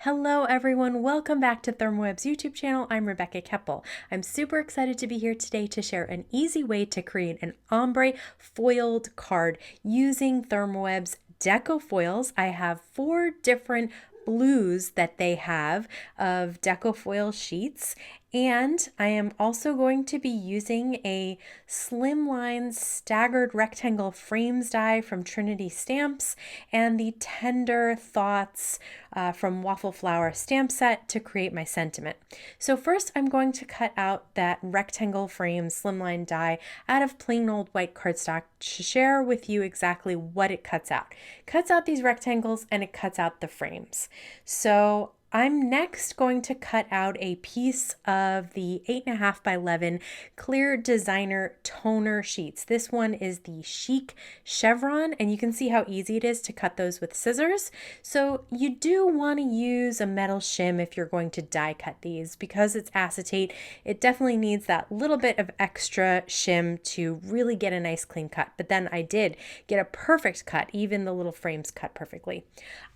Hello everyone, welcome back to ThermOWeb's YouTube channel. I'm Rebecca Keppel. I'm super excited to be here today to share an easy way to create an ombre foiled card using ThermOWeb's Deco foils. I have 4 different blues that they have of Deco Foil sheets, and I am also going to be using a Slimline staggered rectangle frames die from Trinity stamps and the Tender Thoughts from Waffle Flower stamp set to create my sentiment. So first I'm going to cut out that rectangle frame Slimline die out of plain old white cardstock to share with you exactly what it cuts out. It cuts out these rectangles and it cuts out the frames. So I'm next going to cut out a piece of the 8.5 by 11 clear designer toner sheets. This one is the Chic Chevron, and you can see how easy it is to cut those with scissors. So you do want to use a metal shim if you're going to die cut these. Because it's acetate, it definitely needs that little bit of extra shim to really get a nice clean cut. But then I did get a perfect cut, even the little frames cut perfectly.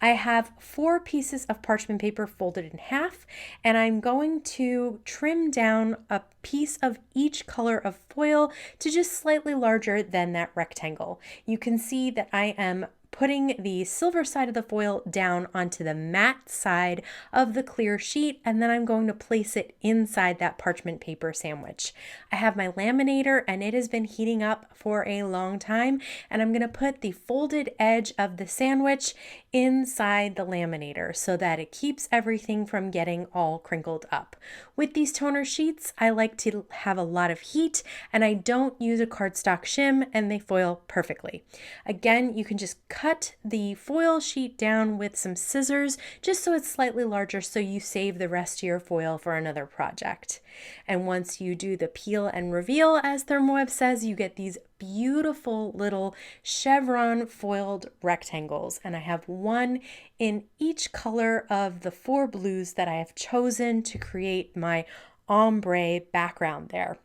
I have 4 pieces of parchment paper folded in half, and I'm going to trim down a piece of each color of foil to just slightly larger than that rectangle. You can see that I am putting the silver side of the foil down onto the matte side of the clear sheet, and then I'm going to place it inside that parchment paper sandwich. I have my laminator and it has been heating up for a long time, and I'm going to put the folded edge of the sandwich inside the laminator so that it keeps everything from getting all crinkled up. With these toner sheets, I like to have a lot of heat, and I don't use a cardstock shim, and they foil perfectly. Again, you can just cut the foil sheet down with some scissors just so it's slightly larger so you save the rest of your foil for another project. And once you do the peel and reveal, as ThermOWeb says, you get these beautiful little chevron foiled rectangles, and I have one in each color of the 4 blues that I have chosen to create my ombre background there.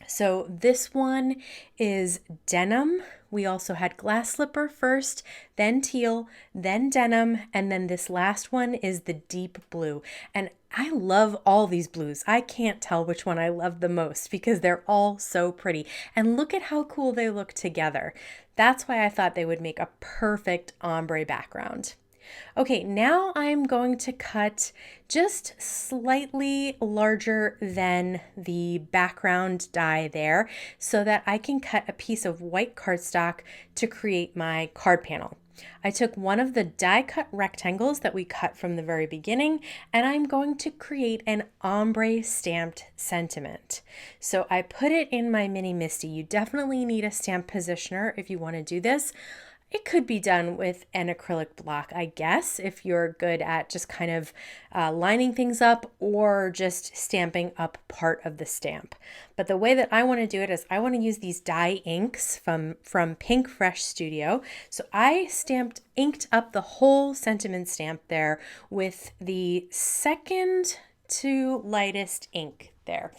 So this one is Denim. We also had Glass Slipper first, then Teal, then Denim, and then this last one is the deep blue. And I love all these blues. I can't tell which one I love the most because they're all so pretty. And look at how cool they look together. That's why I thought they would make a perfect ombre background. Okay, now I'm going to cut just slightly larger than the background die there so that I can cut a piece of white cardstock to create my card panel. I took one of the die cut rectangles that we cut from the very beginning, and I'm going to create an ombre stamped sentiment. So I put it in my mini MISTI. You definitely need a stamp positioner if you want to do this. It could be done with an acrylic block, I guess, if you're good at just kind of lining things up or just stamping up part of the stamp. But the way that I want to do it is I want to use these dye inks from Pinkfresh Studio. So I inked up the whole sentiment stamp there with the second to lightest ink there.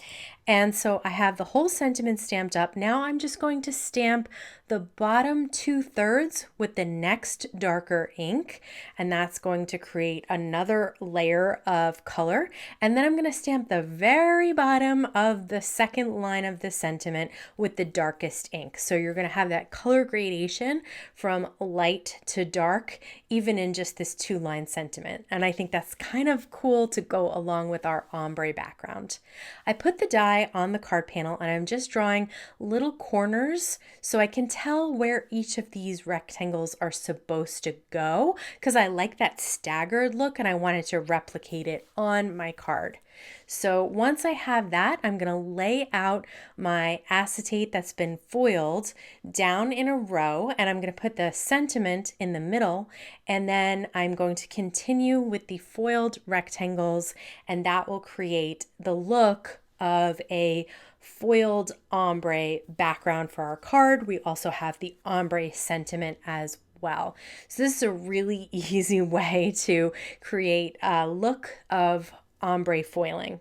And so I have the whole sentiment stamped up. Now I'm just going to stamp the bottom 2/3 with the next darker ink, and that's going to create another layer of color. And then I'm going to stamp the very bottom of the second line of the sentiment with the darkest ink. So you're going to have that color gradation from light to dark, even in just this 2-line sentiment. And I think that's kind of cool to go along with our ombre background. I put the die on the card panel, and I'm just drawing little corners so I can tell where each of these rectangles are supposed to go, because I like that staggered look and I wanted to replicate it on my card. So once I have that, I'm going to lay out my acetate that's been foiled down in a row, and I'm going to put the sentiment in the middle, and then I'm going to continue with the foiled rectangles, and that will create the look of a foiled ombre background for our card. We also have the ombre sentiment as well. So this is a really easy way to create a look of ombre foiling.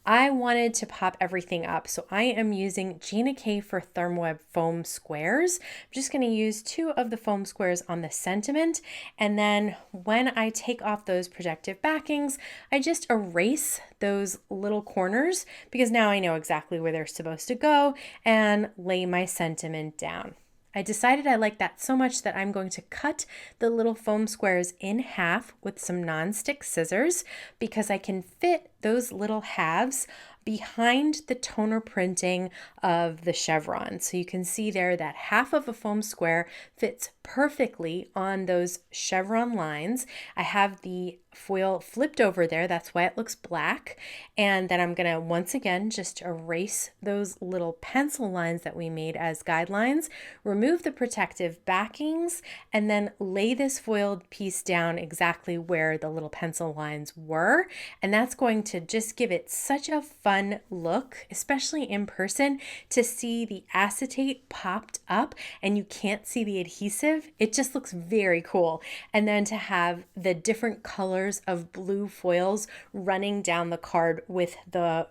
I wanted to pop everything up, so I am using Gina for ThermOWeb foam squares. I'm just going to use 2 of the foam squares on the sentiment, and then when I take off those protective backings, I just erase those little corners because now I know exactly where they're supposed to go and lay my sentiment down. I decided I like that so much that I'm going to cut the little foam squares in half with some non-stick scissors because I can fit those little halves behind the toner printing of the chevron. So you can see there that half of a foam square fits perfectly on those chevron lines. I have the foil flipped over there, that's why it looks black. And then I'm gonna once again just erase those little pencil lines that we made as guidelines, remove the protective backings, and then lay this foiled piece down exactly where the little pencil lines were. And that's going to just give it such a fun look, especially in person, to see the acetate popped up and you can't see the adhesive. It just looks very cool. And then to have the different colors of blue foils running down the card with the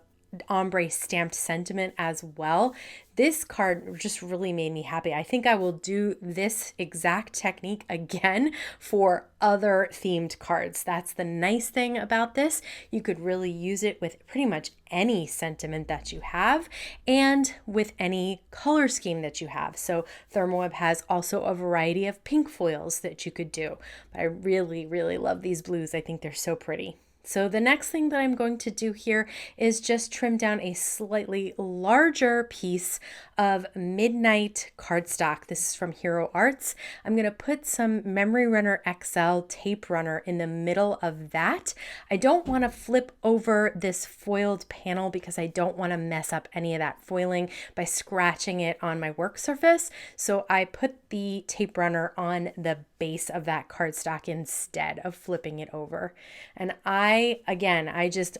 ombre stamped sentiment as well. This card just really made me happy. I think I will do this exact technique again for other themed cards. That's the nice thing about this. You could really use it with pretty much any sentiment that you have and with any color scheme that you have. So ThermOWeb has also a variety of pink foils that you could do. But I really, really love these blues. I think they're so pretty. So the next thing that I'm going to do here is just trim down a slightly larger piece of Midnight cardstock. This is from Hero Arts. I'm going to put some Memory Runner XL tape runner in the middle of that. I don't want to flip over this foiled panel because I don't want to mess up any of that foiling by scratching it on my work surface. So I put the tape runner on the base of that cardstock instead of flipping it over. And I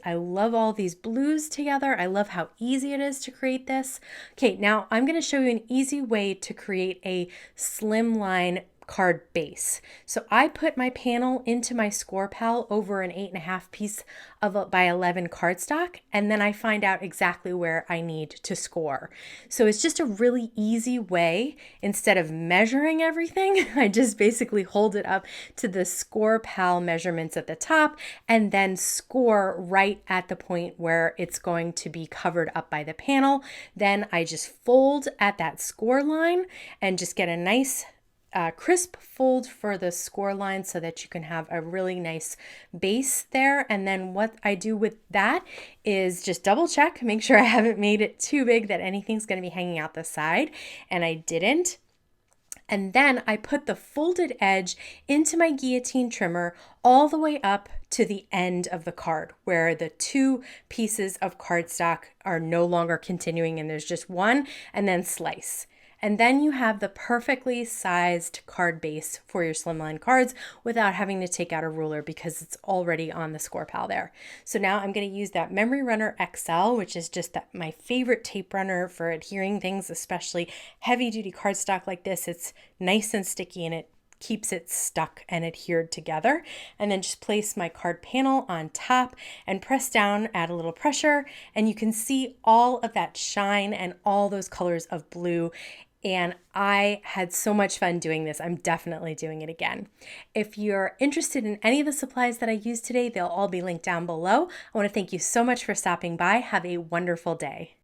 love all these blues together. I love how easy it is to create this. Okay, now I'm going to show you an easy way to create a slimline card base. So I put my panel into my score pal over an 8.5 piece of a by 11 cardstock, and then I find out exactly where I need to score. So it's just a really easy way. Instead of measuring everything, I just basically hold it up to the score pal measurements at the top and then score right at the point where it's going to be covered up by the panel. Then I just fold at that score line and just get a nice crisp fold for the score line so that you can have a really nice base there. And then what I do with that is just double check, make sure I haven't made it too big that anything's going to be hanging out the side, and I didn't. And then I put the folded edge into my guillotine trimmer all the way up to the end of the card where the 2 pieces of cardstock are no longer continuing and there's just one, and then slice. And then you have the perfectly sized card base for your slimline cards without having to take out a ruler because it's already on the score pal there. So now I'm going to use that Memory Runner XL, which is just my favorite tape runner for adhering things, especially heavy duty cardstock like this. It's nice and sticky and it keeps it stuck and adhered together. And then just place my card panel on top and press down, add a little pressure, and you can see all of that shine and all those colors of blue. And I had so much fun doing this. I'm definitely doing it again. If you're interested in any of the supplies that I used today, they'll all be linked down below. I want to thank you so much for stopping by. Have a wonderful day.